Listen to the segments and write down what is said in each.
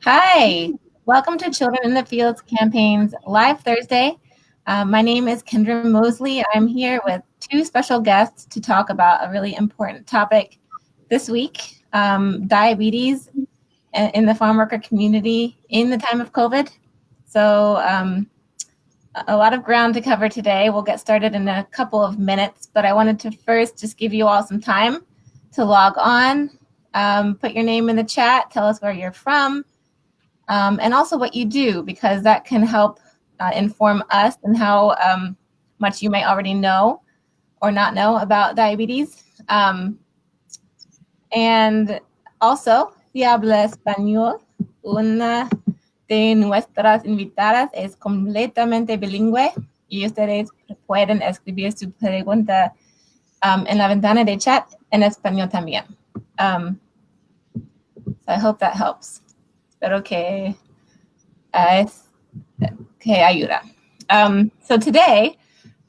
Hi, welcome to Children in the Fields campaign's Live Thursday. My name is Kendra Mosley. I'm here with two special guests to talk about a really important topic this week, diabetes in the farm worker community in the time of COVID. So a lot of ground to cover today. We'll get started in a couple of minutes, but I wanted to first just give you all some time to log on, put your name in the chat, tell us where you're from, and also what you do, because that can help inform us and how much you may already know or not know about diabetes. And also, si habla español, una de nuestras invitadas es completamente bilingüe y ustedes pueden escribir su pregunta en la ventana de chat en español también. So I hope that helps. Espero que ayuda. So today,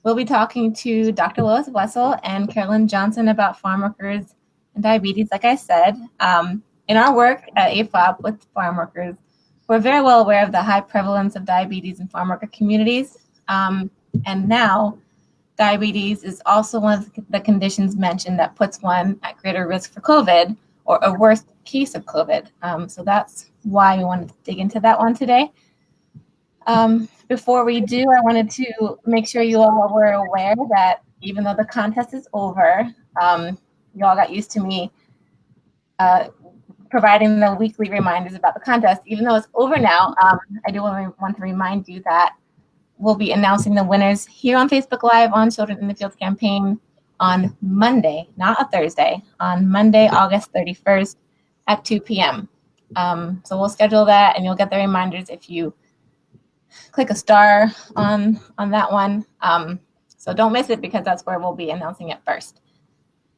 we'll be talking to Dr. Lois Wessel and Carolyn Johnson about farm workers and diabetes, like I said. In our work at AFOP with farm workers, we're very well aware of the high prevalence of diabetes in farm worker communities. And now, diabetes is also one of the conditions mentioned that puts one at greater risk for COVID or a worse case of COVID. So that's why we wanted to dig into that one today. Before we do, I wanted to make sure you all were aware that even though the contest is over, you all got used to me providing the weekly reminders about the contest. Even though it's over now, I do want to remind you that we'll be announcing the winners here on Facebook Live on Children in the Fields campaign on Monday, not a Thursday, on Monday, August 31st at 2 p.m. So we'll schedule that and you'll get the reminders if you click a star on that one. So don't miss it because that's where we'll be announcing it first.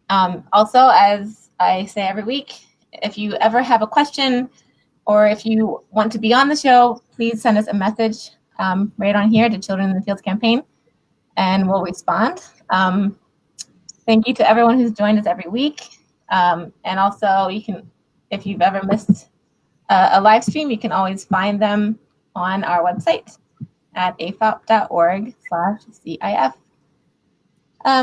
Also, as I say every week, if you ever have a question or if you want to be on the show, please send us a message right on here to Children in the Fields campaign and we'll respond. Thank you to everyone who's joined us every week. And also you can, if you've ever missed a live stream, you can always find them on our website at afop.org/CIF.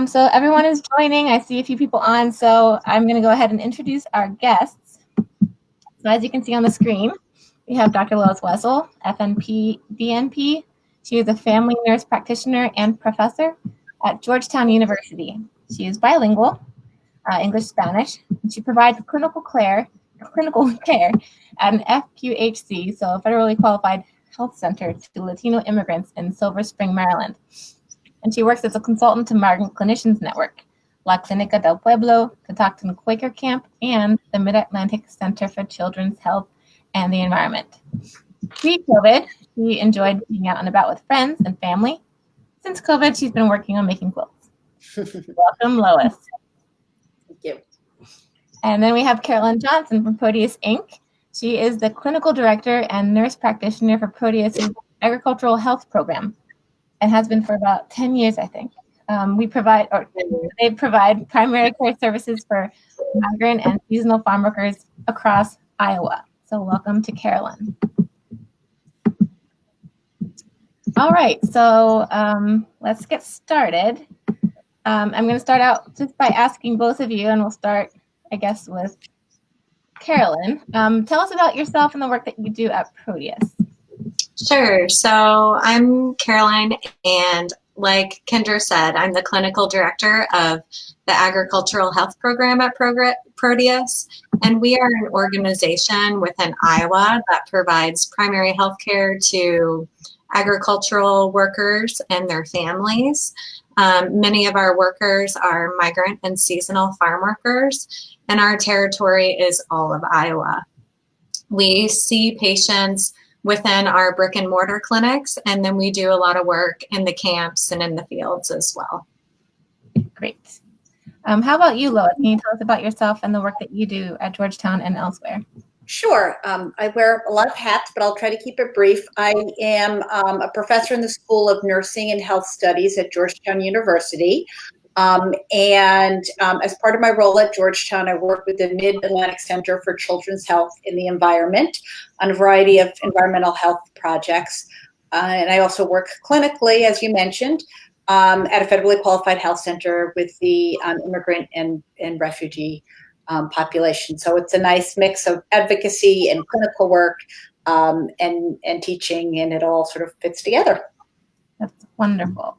So everyone is joining. I see a few people on, so I'm going to go ahead and introduce our guests. So as you can see on the screen, we have Dr. Lois Wessel, FNP, DNP. She is a family nurse practitioner and professor at Georgetown University. She is bilingual, English-Spanish. She provides clinical care at an FQHC, so a federally qualified health center to Latino immigrants in Silver Spring, Maryland. And she works as a consultant to Migrant Clinicians Network, La Clínica del Pueblo, Catoctin Quaker Camp, and the Mid-Atlantic Center for Children's Health and the Environment. Pre-COVID, she enjoyed being out and about with friends and family. Since COVID, she's been working on making quilts. Welcome, Lois. Thank you. And then we have Carolyn Johnson from Proteus Inc. She is the clinical director and nurse practitioner for Proteus' agricultural health program and has been for about 10 years, I think. They provide primary care services for migrant and seasonal farm workers across Iowa. So welcome to Carolyn. All right, so let's get started. I'm going to start out just by asking both of you, and we'll start, I guess, with Carolyn. Tell us about yourself and the work that you do at Proteus. Sure. So I'm Caroline, and like Kendra said, I'm the clinical director of the agricultural health program at Proteus, and we are an organization within Iowa that provides primary health care to agricultural workers and their families. Many of our workers are migrant and seasonal farm workers, and our territory is all of Iowa. We see patients within our brick and mortar clinics, and then we do a lot of work in the camps and in the fields as well. Great. How about you, Lois? Can you tell us about yourself and the work that you do at Georgetown and elsewhere? Sure. I wear a lot of hats, but I'll try to keep it brief. I am a professor in the School of Nursing and Health Studies at Georgetown University. As part of my role at Georgetown, I work with the Mid-Atlantic Center for Children's Health in the Environment on a variety of environmental health projects. And I also work clinically, as you mentioned, at a federally qualified health center with the immigrant and refugee population. So it's a nice mix of advocacy and clinical work and teaching, and it all sort of fits together. That's wonderful.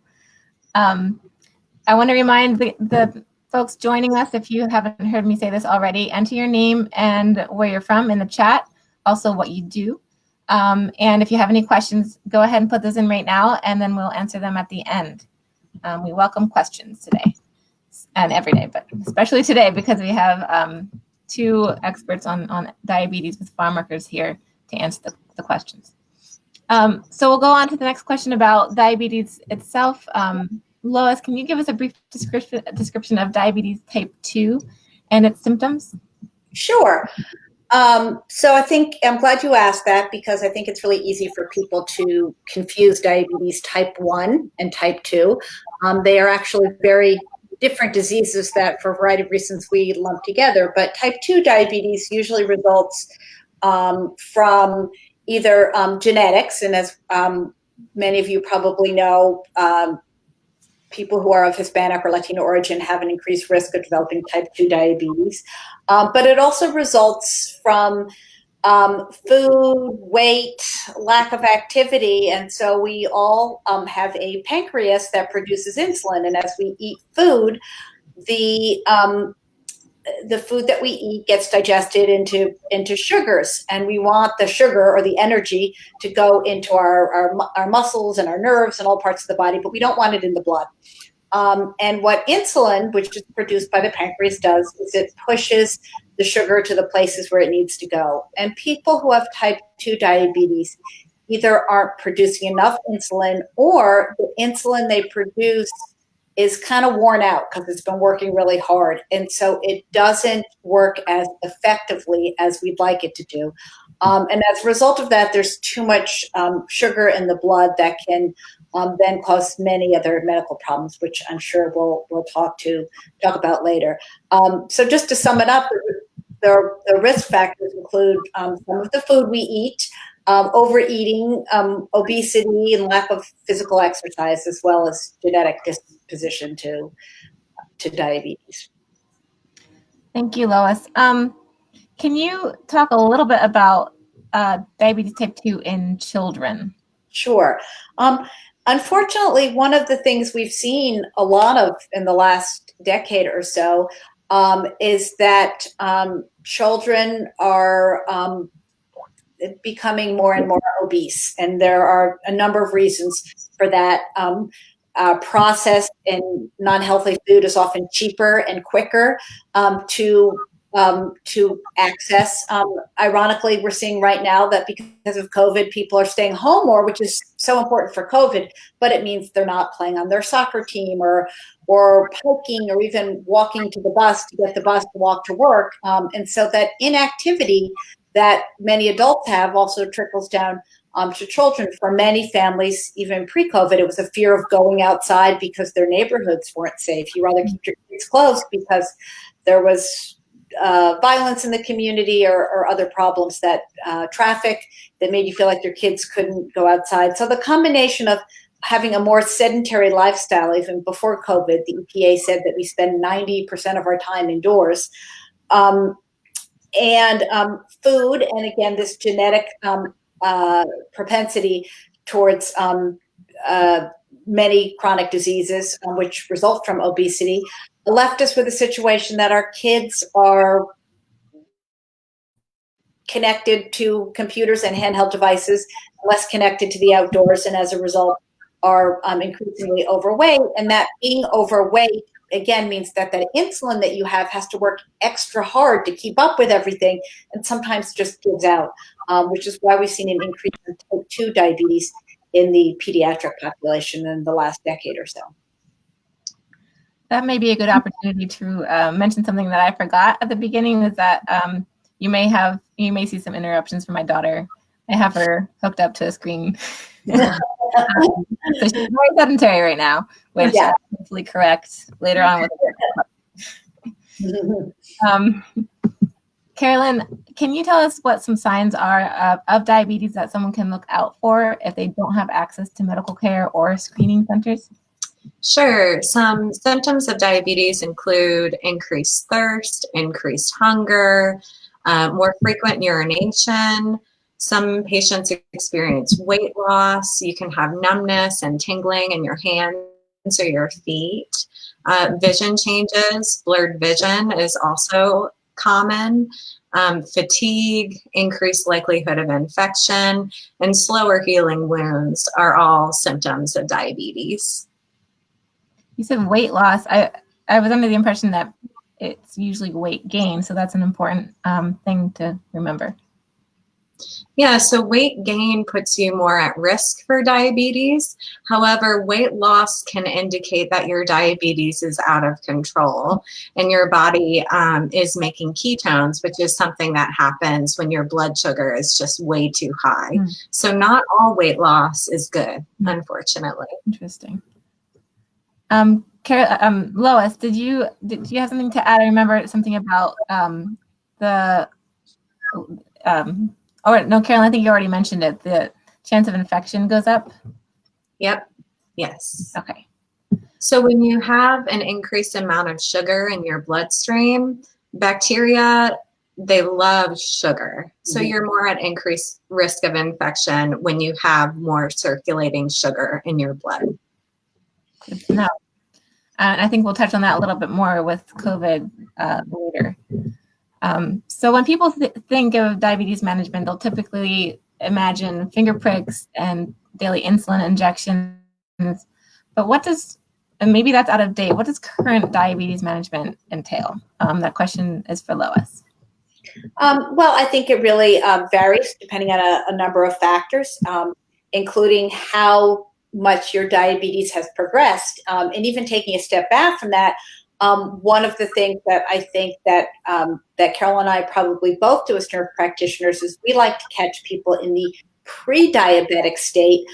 I want to remind the folks joining us, if you haven't heard me say this already, enter your name and where you're from in the chat, also what you do. And if you have any questions, go ahead and put those in right now, and then we'll answer them at the end. We welcome questions today and every day, but especially today because we have two experts on diabetes with Farmworkers here to answer the questions. So we'll go on to the next question about diabetes itself. Lois, can you give us a brief description of diabetes type 2 and its symptoms? Sure. So I think I'm glad you asked that because I think it's really easy for people to confuse diabetes type 1 and type 2. They are actually very different diseases that for a variety of reasons we lump together. But type 2 diabetes usually results from either genetics, and as many of you probably know, people who are of Hispanic or Latino origin have an increased risk of developing type 2 diabetes. But it also results from food, weight, lack of activity. And so we all have a pancreas that produces insulin. And as we eat food, the food that we eat gets digested into sugars, and we want the sugar or the energy to go into our muscles and our nerves and all parts of the body, but we don't want it in the blood. And what insulin, which is produced by the pancreas, does is it pushes the sugar to the places where it needs to go. And people who have type 2 diabetes either aren't producing enough insulin, or the insulin they produce is kind of worn out because it's been working really hard. And so it doesn't work as effectively as we'd like it to do. And as a result of that, there's too much sugar in the blood that can then cause many other medical problems, which I'm sure we'll talk about later. So just to sum it up, the risk factors include some of the food we eat, overeating, obesity, and lack of physical exercise, as well as genetic disposition to diabetes. Thank you, Lois. Can you talk a little bit about diabetes type 2 in children? Sure. Unfortunately, one of the things we've seen a lot of in the last decade or so is that children are becoming more and more obese. And there are a number of reasons for that. Processed and non-healthy food is often cheaper and quicker to access. Ironically, we're seeing right now that because of COVID, people are staying home more, which is so important for COVID, but it means they're not playing on their soccer team or hiking or even walking to the bus to get the bus to walk to work. And so that inactivity that many adults have also trickles down to children. For many families, even pre-COVID, it was a fear of going outside because their neighborhoods weren't safe. You rather keep your kids close because there was violence in the community or other problems, that traffic that made you feel like your kids couldn't go outside. So the combination of having a more sedentary lifestyle, even before COVID, the EPA said that we spend 90% of our time indoors, and food, and again, this genetic propensity towards many chronic diseases, which result from obesity, left us with a situation that our kids are connected to computers and handheld devices, less connected to the outdoors, and as a result are increasingly overweight. And that being overweight, again, means that that insulin that you have has to work extra hard to keep up with everything, and sometimes just gives out, which is why we've seen an increase in type 2 diabetes in the pediatric population in the last decade or so. That may be a good opportunity to mention something that I forgot at the beginning, is that you may see some interruptions from my daughter. I have her hooked up to a screen. So she's very sedentary right now, which Yeah. hopefully correct later on with Carolyn, can you tell us what some signs are of diabetes that someone can look out for if they don't have access to medical care or screening centers? Sure. Some symptoms of diabetes include increased thirst, increased hunger, more frequent urination. Some patients experience weight loss. You can have numbness and tingling in your hands or your feet. Vision changes, blurred vision is also common. Fatigue, increased likelihood of infection, and slower healing wounds are all symptoms of diabetes. You said weight loss. I was under the impression that it's usually weight gain, so that's an important thing to remember. Yeah, so weight gain puts you more at risk for diabetes. However, weight loss can indicate that your diabetes is out of control and your body is making ketones, which is something that happens when your blood sugar is just way too high. So not all weight loss is good, unfortunately. Interesting. Lois, did you have something to add? I remember something about no, Carolyn, I think you already mentioned it. The chance of infection goes up. Yep. Yes. Okay. So when you have an increased amount of sugar in your bloodstream, bacteria, they love sugar. So you're more at increased risk of infection when you have more circulating sugar in your blood. Good to know. I think we'll touch on that a little bit more with COVID later. So when people think of diabetes management, they'll typically imagine finger pricks and daily insulin injections. But and maybe that's out of date, what does current diabetes management entail? That question is for Lois. Well, I think it really varies depending on a number of factors, including how much your diabetes has progressed. And even taking a step back from that, one of the things that I think that Carol and I probably both do as nerve practitioners is we like to catch people in the pre-diabetic state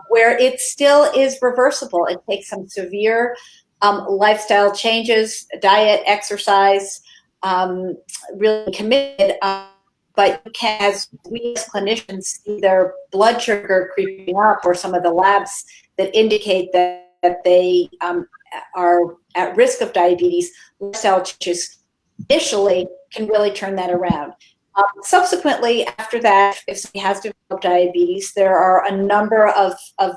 where it still is reversible. It takes some severe lifestyle changes, diet, exercise, really committed. But as we as clinicians see their blood sugar creeping up or some of the labs that indicate that they are at risk of diabetes, lifestyle changes initially can really turn that around. Subsequently, after that, if somebody has developed diabetes, there are a number of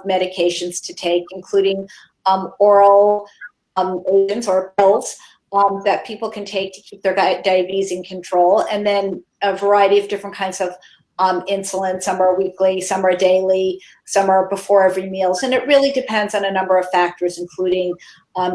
medications to take, including oral agents or pills that people can take to keep their diabetes in control, and then a variety of different kinds of insulin. Some are weekly, some are daily, some are before every meals, and it really depends on a number of factors, including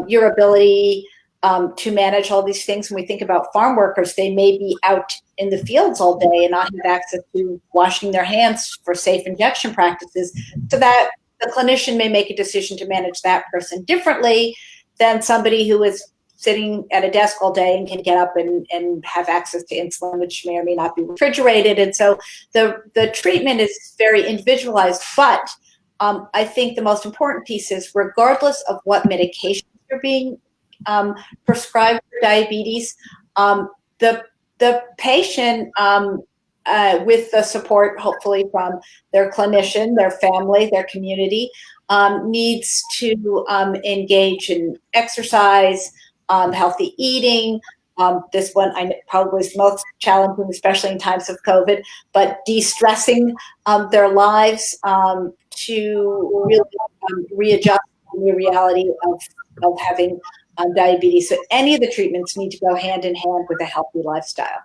your ability to manage all these things. When we think about farm workers, they may be out in the fields all day and not have access to washing their hands for safe injection practices, so that the clinician may make a decision to manage that person differently than somebody who is sitting at a desk all day and can get up and have access to insulin, which may or may not be refrigerated. And so the treatment is very individualized, but I think the most important piece is, regardless of what medications are being prescribed for diabetes, the patient, with the support, hopefully, from their clinician, their family, their community, needs to engage in exercise, healthy eating. This one probably is most challenging, especially in times of COVID, but de-stressing their lives to really readjust to the reality of having diabetes. So any of the treatments need to go hand in hand with a healthy lifestyle.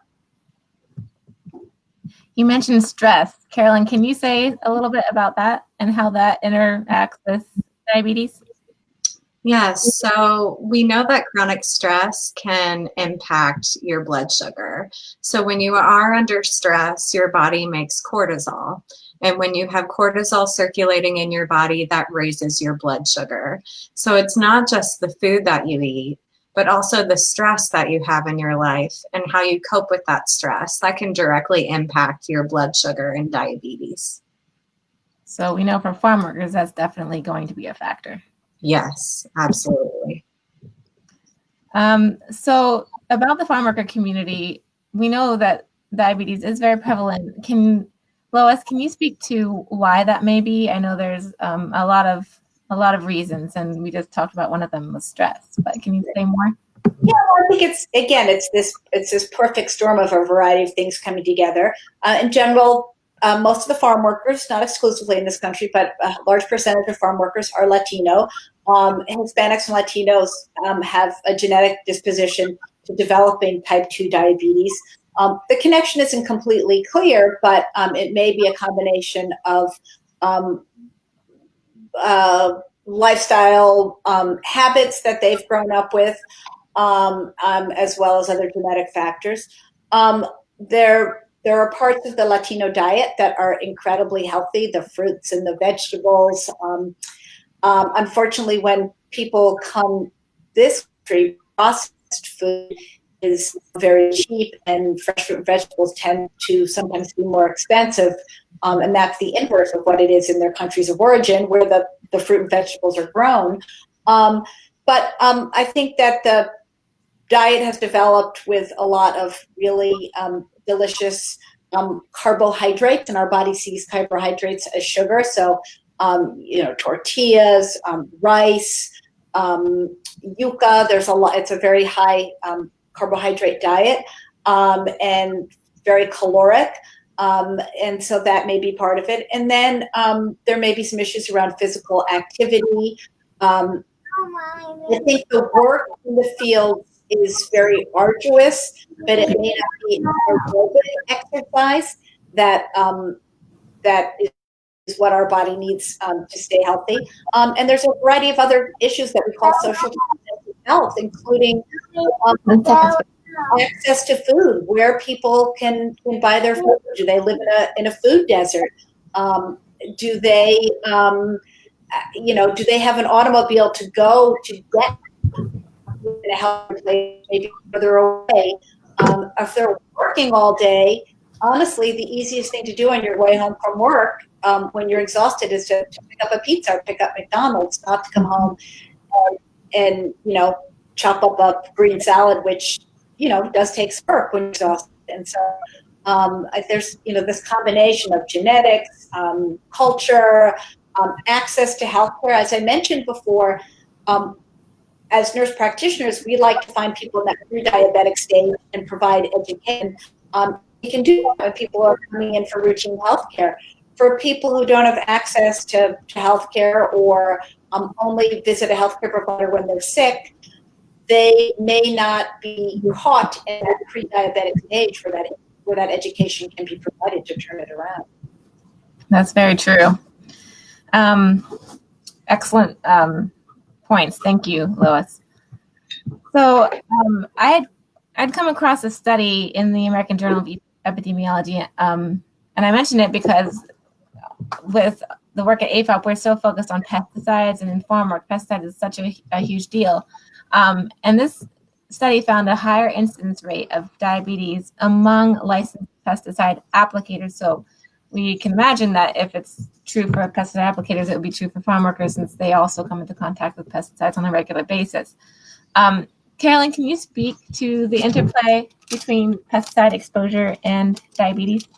You mentioned stress. Carolyn, can you say a little bit about that and how that interacts with diabetes? Yes, so we know that chronic stress can impact your blood sugar. So when you are under stress, your body makes cortisol. And when you have cortisol circulating in your body, that raises your blood sugar. So it's not just the food that you eat, but also the stress that you have in your life and how you cope with that stress. That can directly impact your blood sugar and diabetes. So we know for farm workers, that's definitely going to be a factor. Yes, absolutely. So about the farm worker community, we know that diabetes is very prevalent. Lois, can you speak to why that may be? I know there's a lot of reasons, and we just talked about one of them was stress. But can you say more? Yeah, well, I think it's this perfect storm of a variety of things coming together. In general, most of the farm workers, not exclusively in this country, but a large percentage of farm workers are Latino. Hispanics and Latinos have a genetic disposition to developing type 2 diabetes. The connection isn't completely clear, but it may be a combination of lifestyle habits that they've grown up with, as well as other genetic factors. There are parts of the Latino diet that are incredibly healthy, the fruits and the vegetables. Unfortunately, when people come this country, processed food is very cheap, and fresh fruit and vegetables tend to sometimes be more expensive. And that's the inverse of what it is in their countries of origin, where the fruit and vegetables are grown. But I think that the diet has developed with a lot of really delicious carbohydrates, and our body sees carbohydrates as sugar. So, tortillas, rice, yuca. There's a lot. It's a very high carbohydrate diet, and very caloric. And so that may be part of it. And then there may be some issues around physical activity. I think the work in the field is very arduous, but it may not be aerobic exercise that is what our body needs to stay healthy. And there's a variety of other issues that we call social health, including access to food, where people can buy their food. Do they live in a food desert? Do they have an automobile to go to get in a healthy place, maybe further away? If they're working all day, honestly, the easiest thing to do on your way home from work, when you're exhausted, is to pick up a pizza or pick up McDonald's, not to come home and chop up a green salad, which does take work when you're exhausted. And so there's this combination of genetics, culture, access to healthcare. As I mentioned before, as nurse practitioners, we like to find people in that pre-diabetic stage and provide education. We can do that when people are coming in for routine healthcare. For people who don't have access to healthcare, or only visit a healthcare provider when they're sick, they may not be caught in that pre-diabetic stage where that education can be provided to turn it around. That's very true. Excellent points. Thank you, Lois. So I'd come across a study in the American Journal of Epidemiology, and I mentioned it because with the work at AFOP, we're so focused on pesticides, and in farm work, pesticides is such a huge deal. And this study found a higher incidence rate of diabetes among licensed pesticide applicators. So we can imagine that if it's true for pesticide applicators, it would be true for farm workers, since they also come into contact with pesticides on a regular basis. Carolyn, can you speak to the interplay between pesticide exposure and diabetes?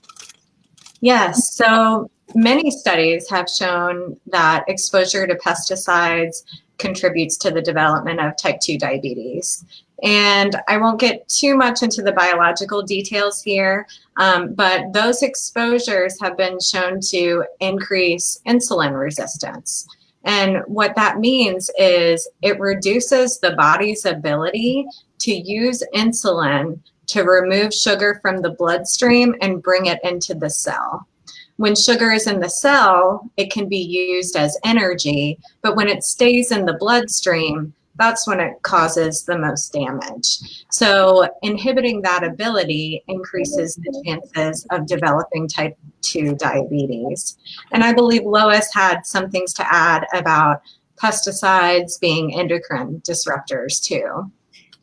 Yes, so many studies have shown that exposure to pesticides contributes to the development of type 2 diabetes. And I won't get too much into the biological details here, but those exposures have been shown to increase insulin resistance. And what that means is it reduces the body's ability to use insulin to remove sugar from the bloodstream and bring it into the cell. When sugar is in the cell, it can be used as energy, but when it stays in the bloodstream, that's when it causes the most damage. So inhibiting that ability increases the chances of developing type 2 diabetes. And I believe Lois had some things to add about pesticides being endocrine disruptors too.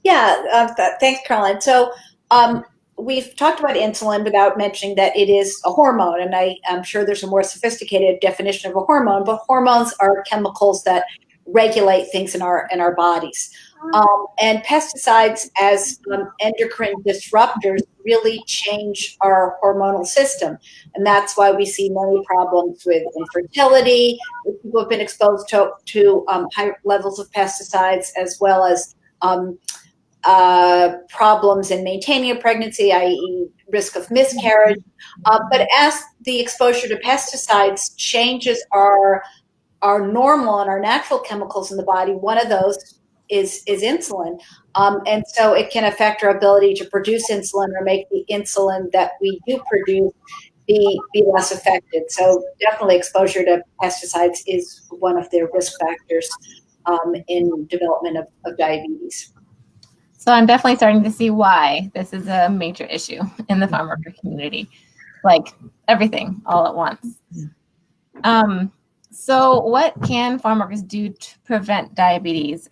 Yeah, thanks, Caroline. So we've talked about insulin without mentioning that it is a hormone, and I'm sure there's a more sophisticated definition of a hormone, but hormones are chemicals that regulate things in our bodies. And pesticides as endocrine disruptors really change our hormonal system. And that's why we see many problems with infertility. People have been exposed to high levels of pesticides, as well as problems in maintaining a pregnancy, i.e. risk of miscarriage. But as the exposure to pesticides changes our normal and our natural chemicals in the body, one of those is insulin. And so it can affect our ability to produce insulin or make the insulin that we do produce be less effective. So definitely exposure to pesticides is one of the risk factors in development of diabetes. So I'm definitely starting to see why this is a major issue in the farm worker community, like everything all at once. So what can farm workers do to prevent diabetes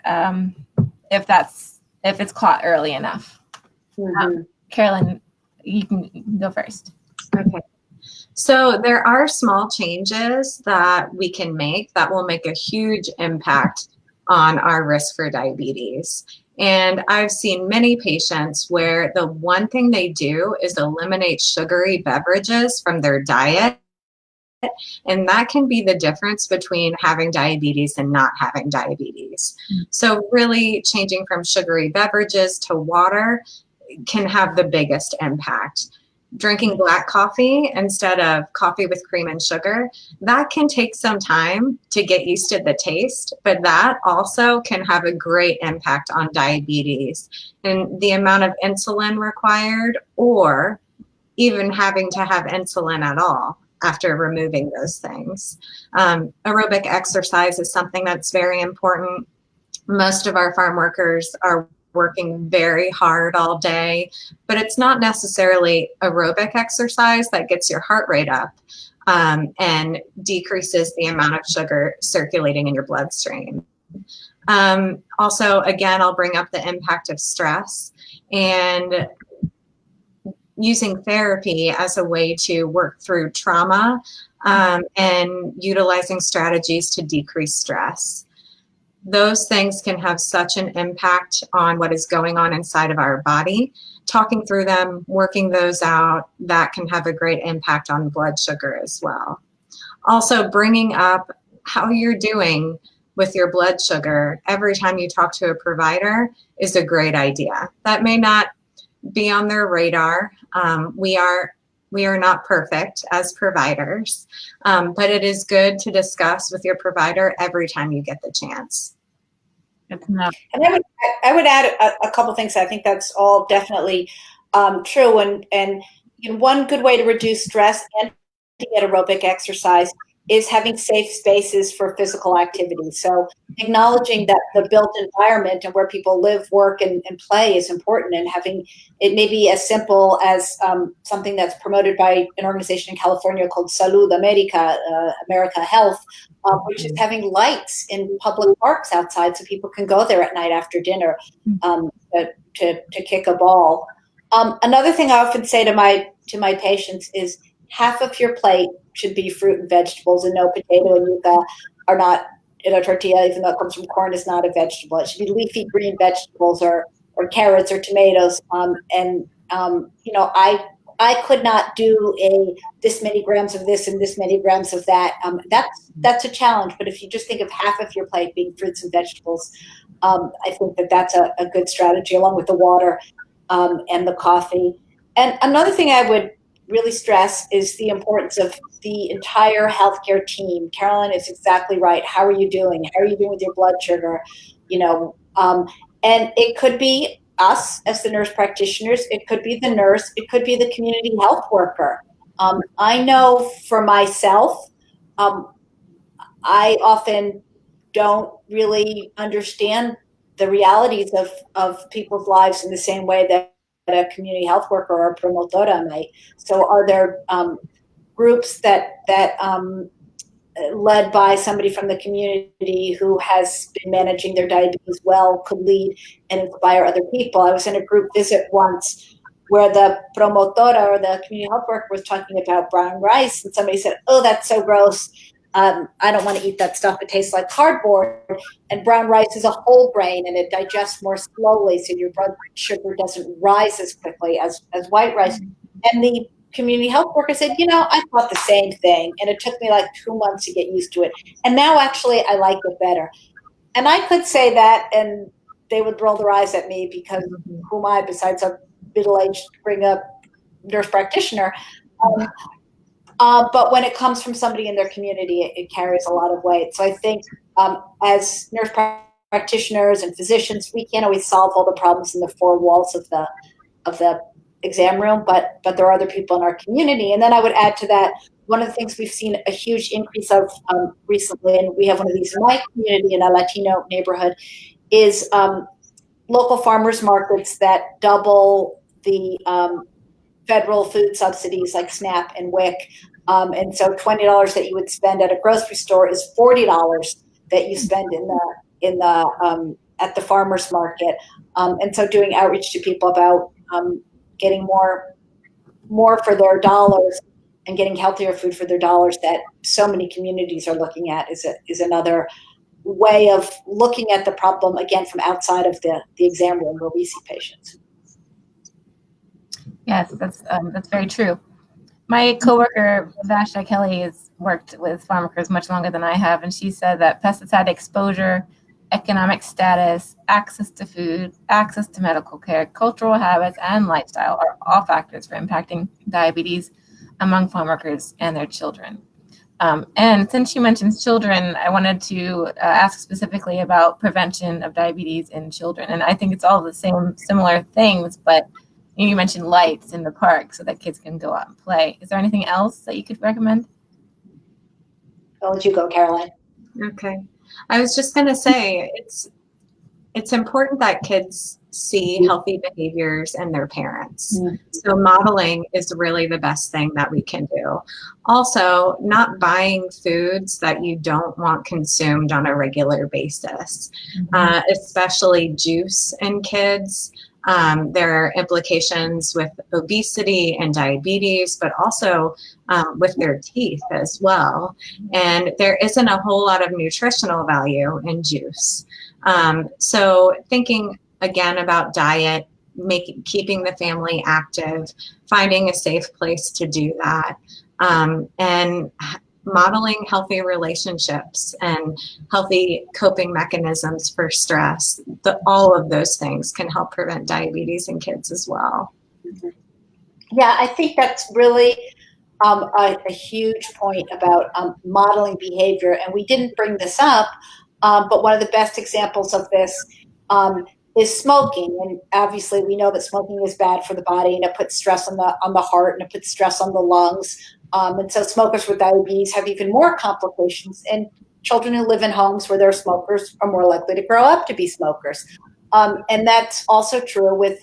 if it's caught early enough? Carolyn, you can go first. Okay. So there are small changes that we can make that will make a huge impact on our risk for diabetes. And I've seen many patients where the one thing they do is eliminate sugary beverages from their diet. And that can be the difference between having diabetes and not having diabetes. So really changing from sugary beverages to water can have the biggest impact. Drinking black coffee instead of coffee with cream and sugar, that can take some time to get used to the taste, but that also can have a great impact on diabetes and the amount of insulin required, or even having to have insulin at all after removing those things. Aerobic exercise is something that's very important. Most of our farm workers are working very hard all day, but it's not necessarily aerobic exercise that gets your heart rate up and decreases the amount of sugar circulating in your bloodstream. Also, again, I'll bring up the impact of stress and using therapy as a way to work through trauma and utilizing strategies to decrease stress. Those things can have such an impact on what is going on inside of our body. Talking through them, working those out, that can have a great impact on blood sugar as well. Also, bringing up how you're doing with your blood sugar every time you talk to a provider is a great idea. That may not be on their radar. We are not perfect as providers, but it is good to discuss with your provider every time you get the chance. And I would add a couple things. I think that's all definitely true. And one good way to reduce stress and to get aerobic exercise is having safe spaces for physical activity. So acknowledging that the built environment and where people live, work, and play is important, and having it may be as simple as something that's promoted by an organization in California called Salud America, America Health, which is having lights in public parks outside so people can go there at night after dinner to kick a ball. Another thing I often say to my patients is half of your plate should be fruit and vegetables, and no potato and yuca are not in a tortilla, even though it comes from corn, is not a vegetable. It should be leafy green vegetables or carrots or tomatoes. I could not do this many grams of this and this many grams of that. That's a challenge. But if you just think of half of your plate being fruits and vegetables, I think that's a good strategy, along with the water and the coffee. And another thing I would really stress is the importance of the entire healthcare team. Carolyn is exactly right. How are you doing? How are you doing with your blood sugar? And it could be us as the nurse practitioners. It could be the nurse. It could be the community health worker. I know for myself, I often don't really understand the realities of people's lives in the same way that a community health worker or a promotora might. So are there groups that led by somebody from the community who has been managing their diabetes well could lead and inspire other people? I was in a group visit once where the promotora or the community health worker was talking about brown rice, and somebody said, "Oh, that's so gross. I don't want to eat that stuff. It tastes like cardboard." And brown rice is a whole grain, and it digests more slowly, so your blood sugar doesn't rise as quickly as white rice. And the community health worker said, I thought the same thing, and it took me like 2 months to get used to it. And now actually I like it better. And I could say that, and they would roll their eyes at me because who am I besides a middle-aged bring-up nurse practitioner? But when it comes from somebody in their community, it carries a lot of weight. So I think as nurse practitioners and physicians, we can't always solve all the problems in the four walls of the exam room, but there are other people in our community. And then I would add to that, one of the things we've seen a huge increase of recently, and we have one of these in my community in a Latino neighborhood, is local farmers markets that double the federal food subsidies like SNAP and WIC. And so $20 that you would spend at a grocery store is $40 that you spend at the farmers market. And so doing outreach to people about getting more for their dollars and getting healthier food for their dollars that so many communities are looking at is another way of looking at the problem, again, from outside of the exam room where we see patients. Yes, that's very true. My coworker, Vashta Kelly, has worked with farmworkers much longer than I have, and she said that pesticide exposure, economic status, access to food, access to medical care, cultural habits, and lifestyle are all factors for impacting diabetes among farmworkers and their children. And since you mentioned children, I wanted to ask specifically about prevention of diabetes in children. And I think it's all the similar things, but you mentioned lights in the park so that kids can go out and play. Is there anything else that you could recommend? I'll let you go, Caroline. Okay. I was just going to say it's important that kids see healthy behaviors in their parents. So modeling is really the best thing that we can do. Also, not buying foods that you don't want consumed on a regular basis, especially juice in kids. There are implications with obesity and diabetes, but also with their teeth as well. And there isn't a whole lot of nutritional value in juice. So thinking again about diet, keeping the family active, finding a safe place to do that, and modeling healthy relationships and healthy coping mechanisms for stress. All of those things can help prevent diabetes in kids as well. Yeah, I think that's really a huge point about modeling behavior. And we didn't bring this up, but one of the best examples of this is smoking. And obviously we know that smoking is bad for the body, and it puts stress on the heart, and it puts stress on the lungs. And so smokers with diabetes have even more complications. And children who live in homes where there are smokers are more likely to grow up to be smokers. And that's also true with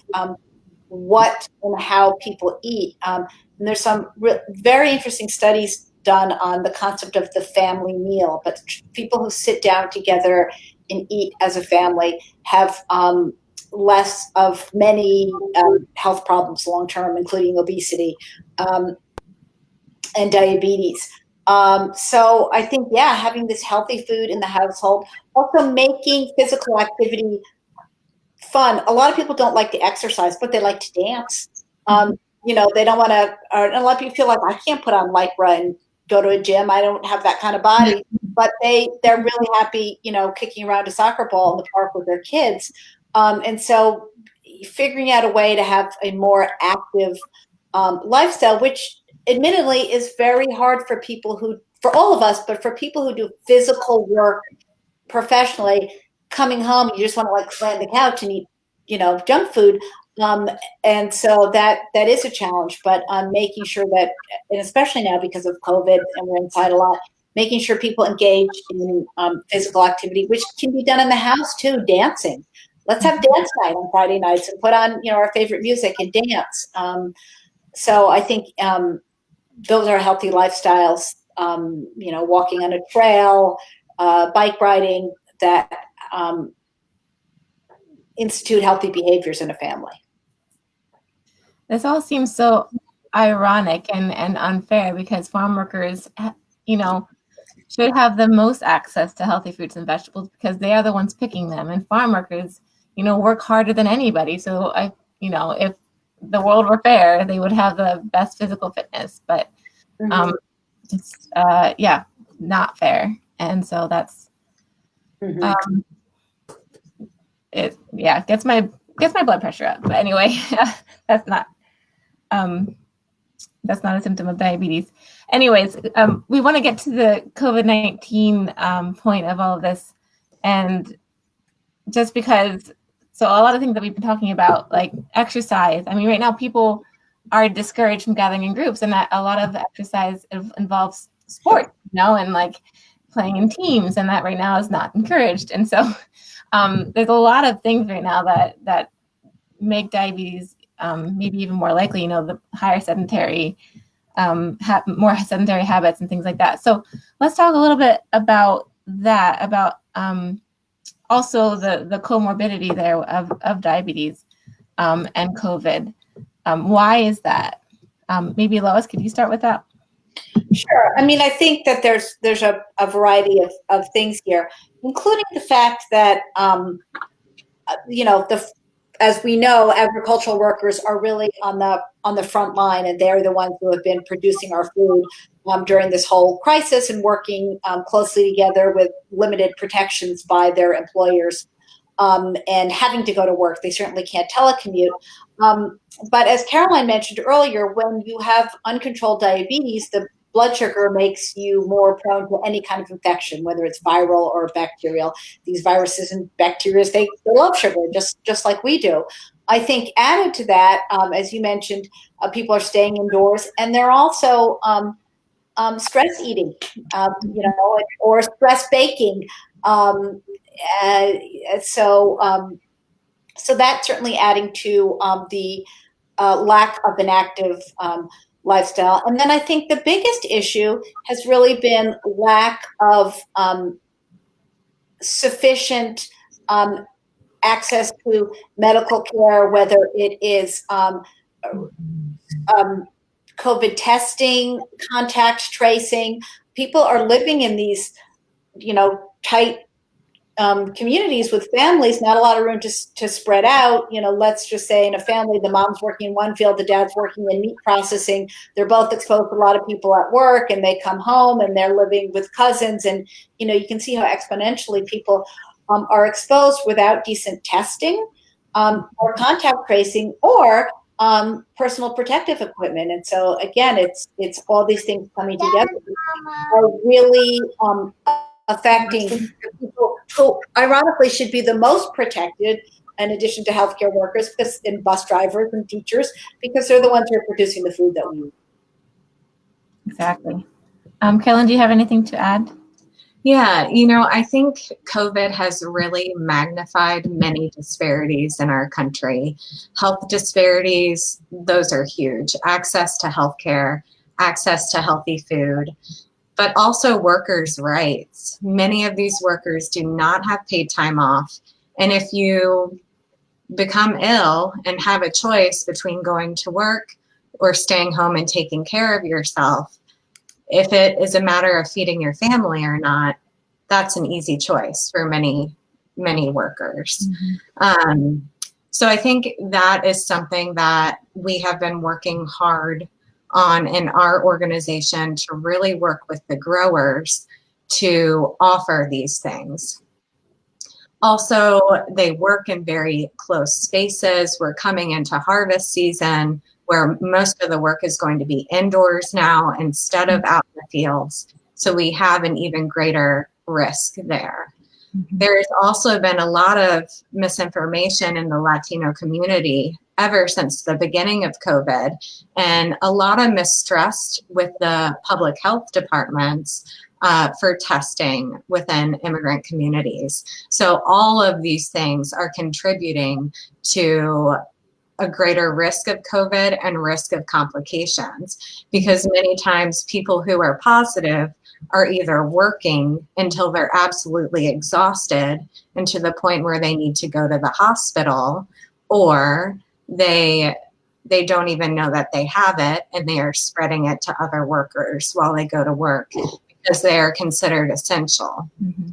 what and how people eat. And there's some very interesting studies done on the concept of the family meal. But people who sit down together and eat as a family have less of many health problems long term, including obesity and diabetes. So I think, having this healthy food in the household, also making physical activity fun. A lot of people don't like to exercise, but they like to dance. They don't want to, a lot of people feel like, I can't put on Lycra and go to a gym. I don't have that kind of body, but they're really happy, kicking around a soccer ball in the park with their kids. And so figuring out a way to have a more active lifestyle, which admittedly is very hard for all of us, but for people who do physical work professionally, coming home, you just want to lay on the couch and eat, junk food. And so that is a challenge, but making sure that, and especially now because of COVID and we're inside a lot, making sure people engage in physical activity, which can be done in the house too, dancing. Let's have dance night on Friday nights and put on, our favorite music and dance. So I think those are healthy lifestyles, walking on a trail, bike riding, that institute healthy behaviors in a family. This all seems so ironic and unfair because farm workers, you know, should have the most access to healthy fruits and vegetables because they are the ones picking them. And farm workers, work harder than anybody. So if the world were fair, they would have the best physical fitness. But it's not fair. And so that's it. Yeah, gets my blood pressure up. But anyway, that's not a symptom of diabetes. Anyways, we want to get to the COVID-19 point of all of this. And just because, so a lot of things that we've been talking about, like exercise, I mean, right now people are discouraged from gathering in groups, and that a lot of exercise involves sport, and like playing in teams, and that right now is not encouraged. And so there's a lot of things right now that make diabetes maybe even more likely, the higher sedentary, more sedentary habits and things like that. So let's talk a little bit about that, about also the comorbidity there of diabetes and COVID. Why is that? Maybe Lois, could you start with that? Sure. I mean, I think that there's a variety of things here, including the fact that, as we know, agricultural workers are really on the front line, and they're the ones who have been producing our food during this whole crisis and working closely together with limited protections by their employers and having to go to work. They certainly can't telecommute. But as Caroline mentioned earlier, when you have uncontrolled diabetes, the blood sugar makes you more prone to any kind of infection, whether it's viral or bacterial. These viruses and bacteria, they love sugar, just like we do. I think added to that, as you mentioned, people are staying indoors, and they're also stress eating, or stress baking. So that's certainly adding to the lack of an active lifestyle. And then I think the biggest issue has really been lack of sufficient access to medical care, whether it is COVID testing, contact tracing. People are living in these, tight communities with families, not a lot of room to spread out. Let's just say in a family, the mom's working in one field, the dad's working in meat processing. They're both exposed to a lot of people at work, and they come home and they're living with cousins. And, you can see how exponentially people are exposed without decent testing or contact tracing or personal protective equipment. And so again, it's all these things coming together are really affecting people who ironically should be the most protected, in addition to healthcare workers and bus drivers and teachers, because they're the ones who are producing the food that we eat. Exactly. Caroline, do you have anything to add? Yeah, I think COVID has really magnified many disparities in our country. Health disparities, those are huge. Access to healthcare, access to healthy food, but also workers' rights. Many of these workers do not have paid time off. And if you become ill and have a choice between going to work or staying home and taking care of yourself, if it is a matter of feeding your family or not, that's an easy choice for many, many workers. Mm-hmm. So I think that is something that we have been working hard on in our organization to really work with the growers to offer these things. Also, they work in very close spaces. We're coming into harvest season where most of the work is going to be indoors now instead of out in the fields. So we have an even greater risk there. Mm-hmm. There's also been a lot of misinformation in the Latino community ever since the beginning of COVID, and a lot of mistrust with the public health departments for testing within immigrant communities. So all of these things are contributing to a greater risk of COVID and risk of complications, because many times people who are positive are either working until they're absolutely exhausted and to the point where they need to go to the hospital, or they they don't even know that they have it, and they are spreading it to other workers while they go to work because they are considered essential. Mm-hmm.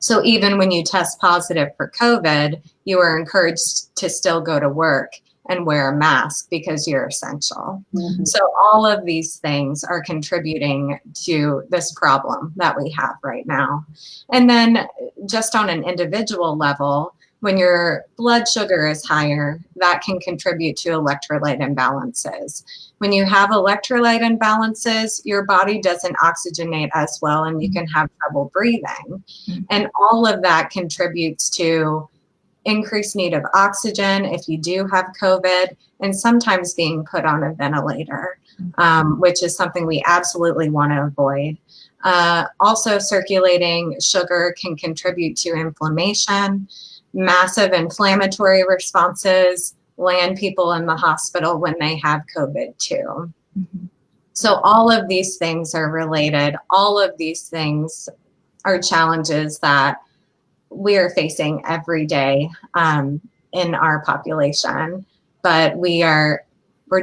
So even when you test positive for COVID, you are encouraged to still go to work and wear a mask because you're essential. Mm-hmm. So all of these things are contributing to this problem that we have right now. And then just on an individual level, when your blood sugar is higher, that can contribute to electrolyte imbalances. When you have electrolyte imbalances, your body doesn't oxygenate as well, and you can have trouble breathing. And all of that contributes to increased need of oxygen if you do have COVID, and sometimes being put on a ventilator, which is something we absolutely want to avoid. Also, circulating sugar can contribute to inflammation. Massive inflammatory responses land people in the hospital when they have COVID too. Mm-hmm. So all of these things are related. All of these things are challenges that we are facing every day in our population. But we're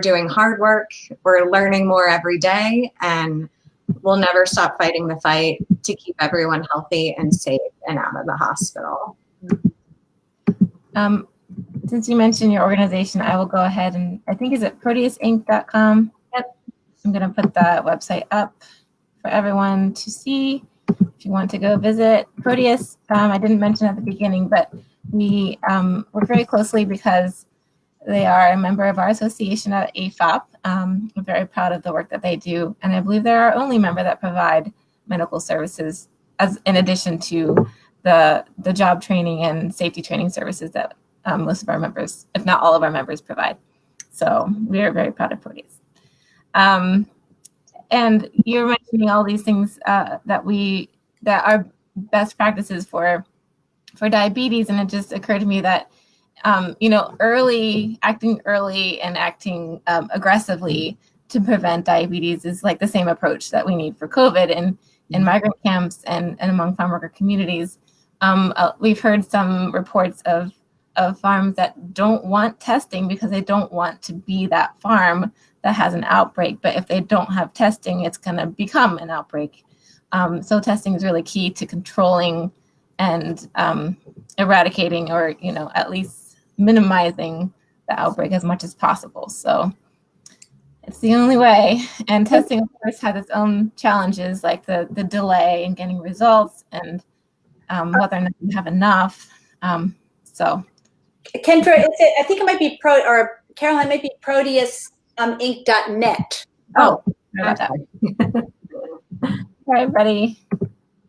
doing hard work. We're learning more every day, and we'll never stop fighting the fight to keep everyone healthy and safe and out of the hospital. Since you mentioned your organization, I will go ahead and I think is it ProteusInc.com. Yep. I'm going to put that website up for everyone to see if you want to go visit. Proteus, I didn't mention at the beginning, but we work very closely because they are a member of our association at AFOP. We're very proud of the work that they do, and I believe they're our only member that provide medical services as in addition to the job training and safety training services that most of our members, if not all of our members, provide. So we are very proud of Proteus. And you're mentioning all these things that are best practices for diabetes, and it just occurred to me that acting early and acting aggressively to prevent diabetes is like the same approach that we need for COVID. And in migrant camps and among farm worker communities, we've heard some reports of farms that don't want testing because they don't want to be that farm that has an outbreak. But if they don't have testing, it's going to become an outbreak. So testing is really key to controlling and eradicating, or at least minimizing the outbreak as much as possible. So it's the only way. And testing, of course, has its own challenges, like the delay in getting results and whether or not you have enough. So, Kendra, I think it might be Caroline, might be Proteus Inc.net. Oh, sorry about that. All right, buddy.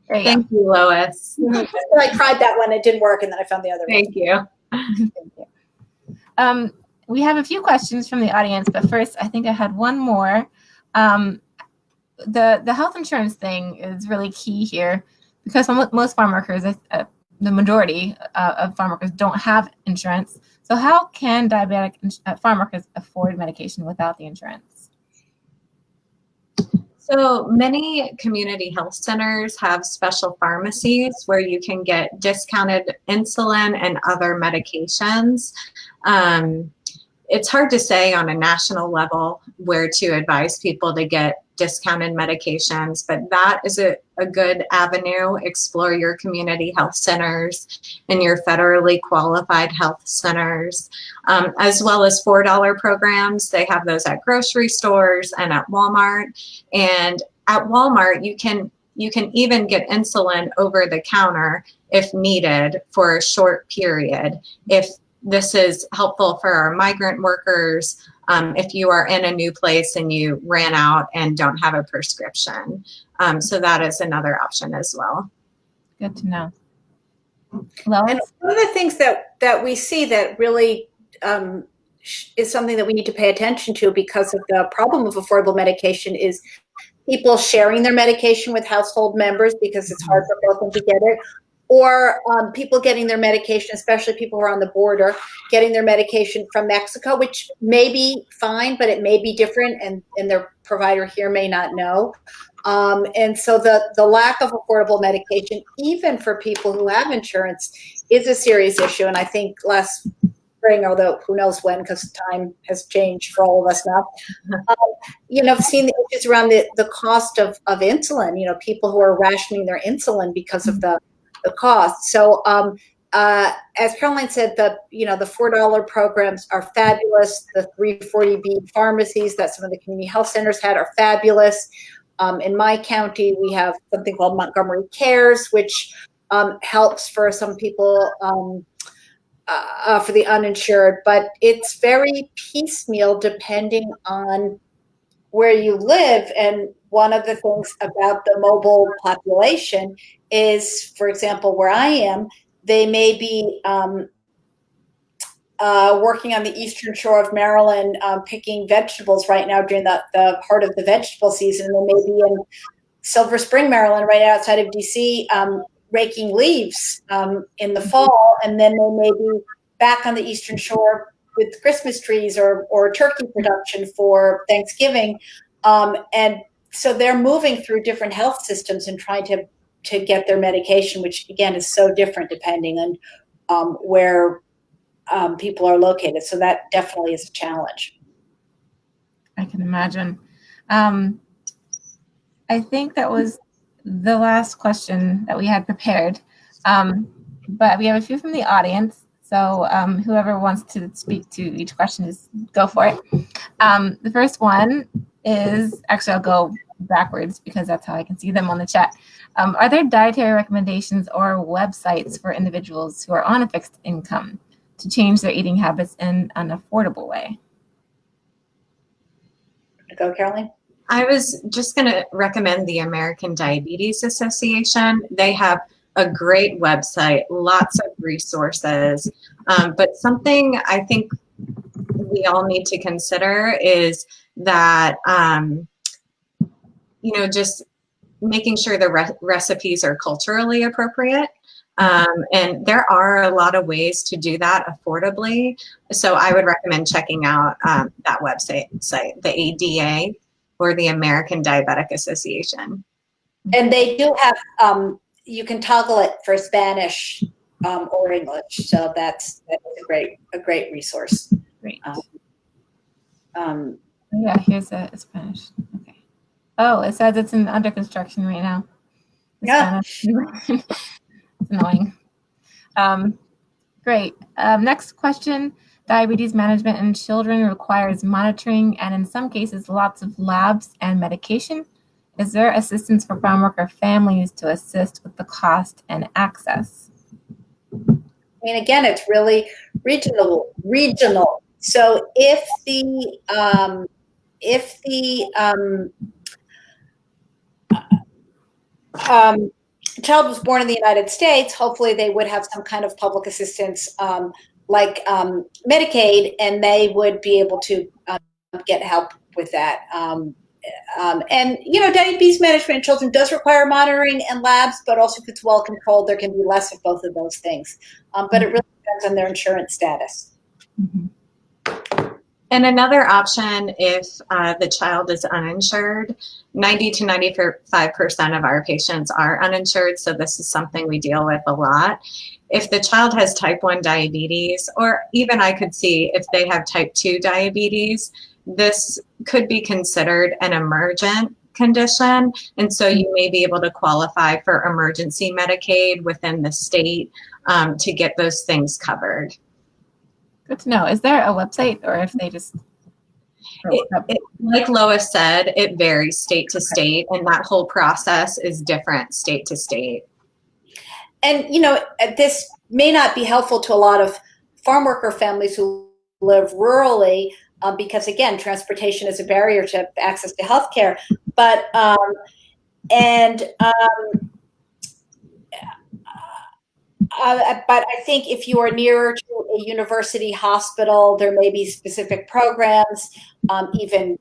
Thank you, Lois. I tried that one, it didn't work, and then I found the other one. Thank you. Thank you. We have a few questions from the audience, but first, I think I had one more. The health insurance thing is really key here because most farm workers, the majority of farm workers don't have insurance. So how can diabetic farm workers afford medication without the insurance? So many community health centers have special pharmacies where you can get discounted insulin and other medications. It's hard to say on a national level where to advise people to get discounted medications, but that is a good avenue. Explore your community health centers and your federally qualified health centers, as well as $4 programs. They have those at grocery stores and at Walmart. And at Walmart, you can even get insulin over the counter if needed for a short period. If this is helpful for our migrant workers, if you are in a new place and you ran out and don't have a prescription. So that is another option as well. Good to know. Lois? And one of the things that we see that really is something that we need to pay attention to because of the problem of affordable medication is people sharing their medication with household members because it's hard for both of them to get it. Or people getting their medication, especially people who are on the border, getting their medication from Mexico, which may be fine, but it may be different, and their provider here may not know. And so the lack of affordable medication, even for people who have insurance, is a serious issue. And I think last spring, although who knows when, because time has changed for all of us now. I've seen the issues around the cost of insulin, people who are rationing their insulin because of the cost. So as Caroline said, the $4 programs are fabulous. The 340B pharmacies that some of the community health centers had are fabulous. In my county, we have something called Montgomery Cares, which helps for some people for the uninsured, but it's very piecemeal depending on where you live. And one of the things about the mobile population is, for example, where I am, they may be working on the eastern shore of Maryland, picking vegetables right now during the heart of the vegetable season. And they may be in Silver Spring, Maryland, right outside of DC, raking leaves in the fall. And then they may be back on the eastern shore with Christmas trees or turkey production for Thanksgiving. And so they're moving through different health systems and trying to get their medication, which again is so different depending on where people are located. So that definitely is a challenge. I can imagine. I think that was the last question that we had prepared, but we have a few from the audience. So whoever wants to speak to each question, just go for it. The first one is, actually I'll go backwards because that's how I can see them on the chat. Are there dietary recommendations or websites for individuals who are on a fixed income to change their eating habits in an affordable way? Go, Caroline. I was just going to recommend the American Diabetes Association. They have a great website, lots of resources, but something I think we all need to consider is that, just making sure the recipes are culturally appropriate. And there are a lot of ways to do that affordably. So I would recommend checking out that website, the ADA, or the American Diabetic Association. And they do have, you can toggle it for Spanish or English. So that's a great resource. Great. Yeah, here's a Spanish. Okay. Oh, it says it's under construction right now. Yeah. It's annoying. Great. Next question. Diabetes management in children requires monitoring and in some cases lots of labs and medication. Is there assistance for farm worker families to assist with the cost and access? I mean, again, it's really regional. So if the child was born in the United States, hopefully they would have some kind of public assistance like Medicaid, and they would be able to get help with that. And, diabetes management in children does require monitoring and labs, but also if it's well controlled, there can be less of both of those things. But it really depends on their insurance status. Mm-hmm. And another option, if the child is uninsured, 90 to 95% of our patients are uninsured, so this is something we deal with a lot. If the child has type 1 diabetes, or even I could see if they have type 2 diabetes, this could be considered an emergent condition, and so you may be able to qualify for emergency Medicaid within the state to get those things covered. Good to know. Is there a website, or if they just... Like Lois said, it varies state to state, and that whole process is different state to state. And, this may not be helpful to a lot of farm worker families who live rurally because, again, transportation is a barrier to access to healthcare. But I think if you are near to a university hospital, there may be specific programs, even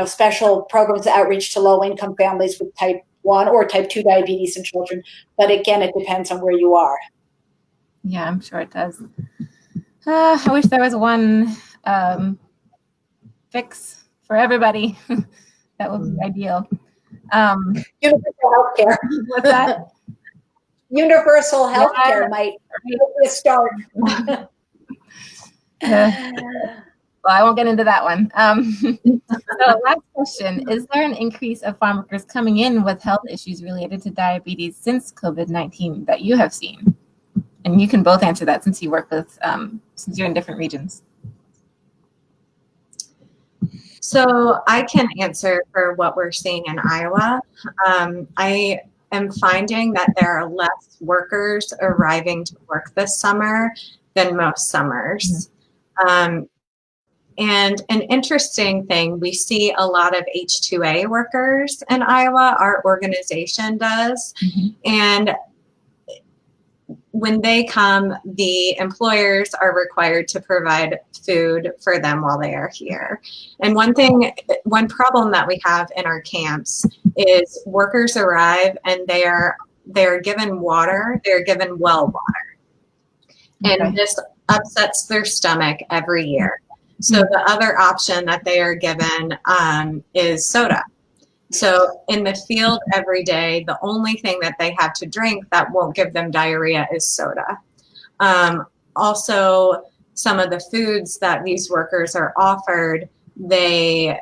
special programs of outreach to low-income families with type 1 or type 2 diabetes in children. But again, it depends on where you are. Yeah, I'm sure it does. I wish there was one fix for everybody. That would be ideal. Universal healthcare. What's that? Universal healthcare might be a start. Well, I won't get into that one. So last question, is there an increase of farm workers coming in with health issues related to diabetes since COVID-19 that you have seen? And you can both answer that since you work with, since you're in different regions. So I can answer for what we're seeing in Iowa. I am finding that there are less workers arriving to work this summer than most summers. And an interesting thing, we see a lot of H-2A workers in Iowa, our organization does. And when they come, the employers are required to provide food for them while they are here. And one problem that we have in our camps is workers arrive and they are given water, they're given well water. And this upsets their stomach every year. So the other option that they are given is soda. So in the field every day, the only thing that they have to drink that won't give them diarrhea is soda. Also, some of the foods that these workers are offered, they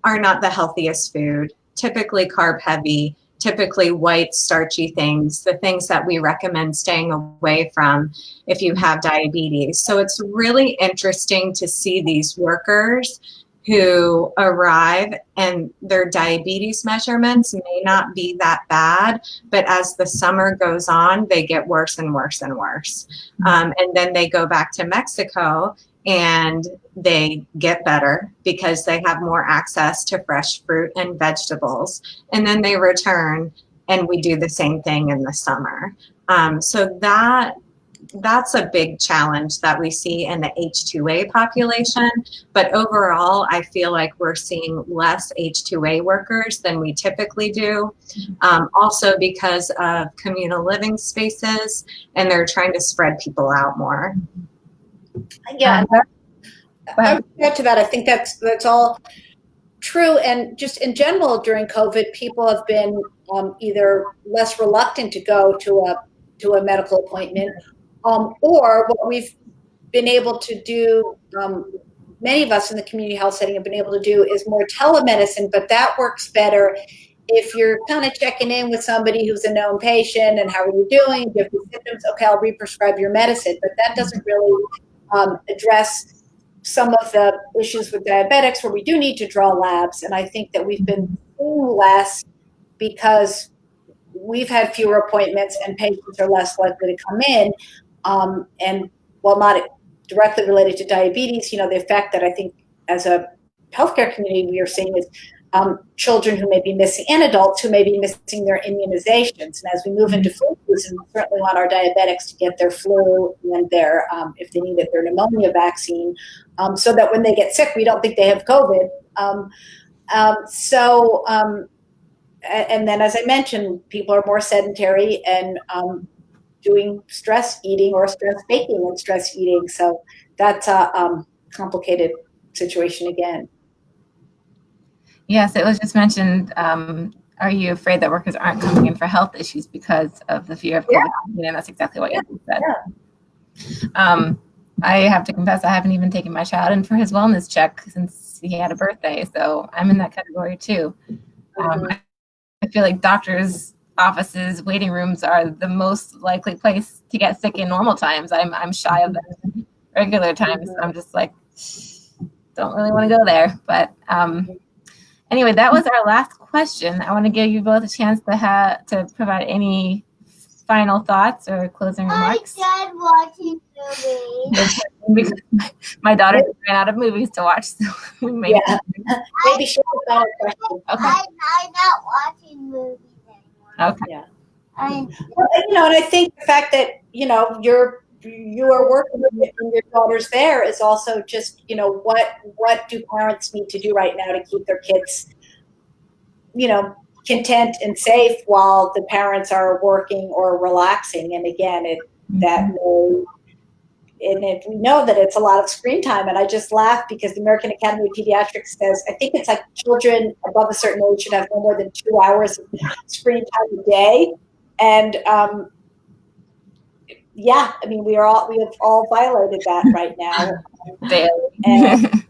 are not the healthiest food, typically carb heavy, typically white starchy things, the things that we recommend staying away from if you have diabetes. So it's really interesting to see these workers who arrive and their diabetes measurements may not be that bad, but as the summer goes on, they get worse and worse and worse. And then they go back to Mexico and they get better because they have more access to fresh fruit and vegetables. And then they return and we do the same thing in the summer. So that's a big challenge that we see in the H-2A population. But overall, I feel like we're seeing less H-2A workers than we typically do. Also because of communal living spaces, and they're trying to spread people out more. Yeah, I would add to that. I think that's all true. And just in general, during COVID, people have been either less reluctant to go to a medical appointment, or what we've been able to do, many of us in the community health setting have been able to do is more telemedicine, but that works better if you're kind of checking in with somebody who's a known patient and how are you doing, do you have symptoms, okay, I'll re-prescribe your medicine, but that doesn't really address some of the issues with diabetics where we do need to draw labs. And I think that we've been seeing less because we've had fewer appointments and patients are less likely to come in. And while not directly related to diabetes, the effect that I think as a healthcare community we are seeing is children who may be missing and adults who may be missing their immunizations. And as we move into flu season, we certainly want our diabetics to get their flu and their, if they need it, their pneumonia vaccine, so that when they get sick, we don't think they have COVID. And then, as I mentioned, people are more sedentary and doing stress eating or stress baking and stress eating. So that's a complicated situation again. Yes, it was just mentioned, are you afraid that workers aren't coming in for health issues because of the fear of COVID? Yeah. And that's exactly what you said. Yeah. I have to confess, I haven't even taken my child in for his wellness check since he had a birthday. So I'm in that category too. I feel like doctors' offices, waiting rooms are the most likely place to get sick in normal times. I'm shy of them in regular times. So I'm just like, don't really want to go there. But anyway, that was our last question. I want to give you both a chance to provide any final thoughts or closing remarks. I started watching movies. My daughter ran out of movies to watch, so we may. Yeah. Maybe she has got a question. Okay. I'm not watching movies anymore. Okay. Yeah. Well, and I think the fact that you are working with your daughters there is also just what do parents need to do right now to keep their kids content and safe while the parents are working or relaxing. And again, we know that it's a lot of screen time. And I just laugh because the American Academy of Pediatrics says, I think it's like children above a certain age should have no more than 2 hours of screen time a day. And, yeah, I mean, we have all violated that right now. Daily. And,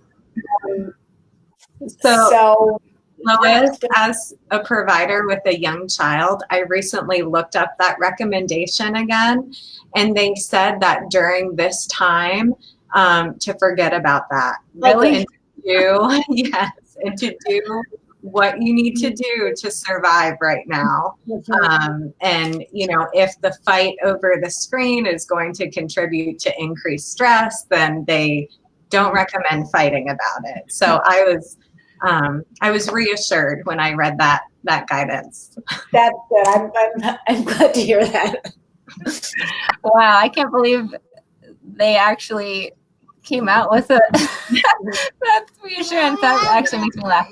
so Lois, as a provider with a young child, I recently looked up that recommendation again, and they said that during this time to forget about that. Really? And yes, and to do what you need to do to survive right now. And, you know, if the fight over the screen is going to contribute to increased stress, then they don't recommend fighting about it. So I was reassured when I read that guidance. That's good. I'm glad to hear that. Wow, I can't believe they actually came out with it. That's reassurance. That actually makes me laugh.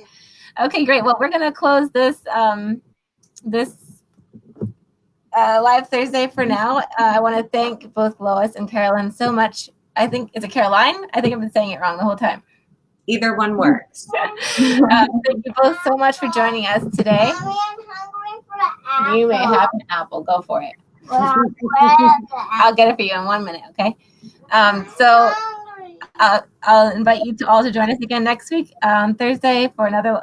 Okay, great. Well, we're gonna close this live Thursday for now. I want to thank both Lois and Carolyn so much. I think, is it Caroline? I think I've been saying it wrong the whole time. Either one works. Thank you both so much for joining us today. Mommy, I'm hungry for an apple. You may have an apple. Go for it. Well, where's the I'll get it for you in 1 minute, okay? apple? I'll invite you all to join us again next week on Thursday for another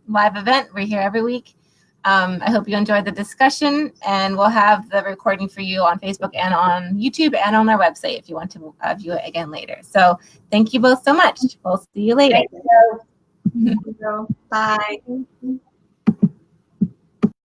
live event. We're here every week. I hope you enjoyed the discussion, and we'll have the recording for you on Facebook and on YouTube and on our website if you want to view it again later. So thank you both so much. We'll see you later. Thank you. Bye.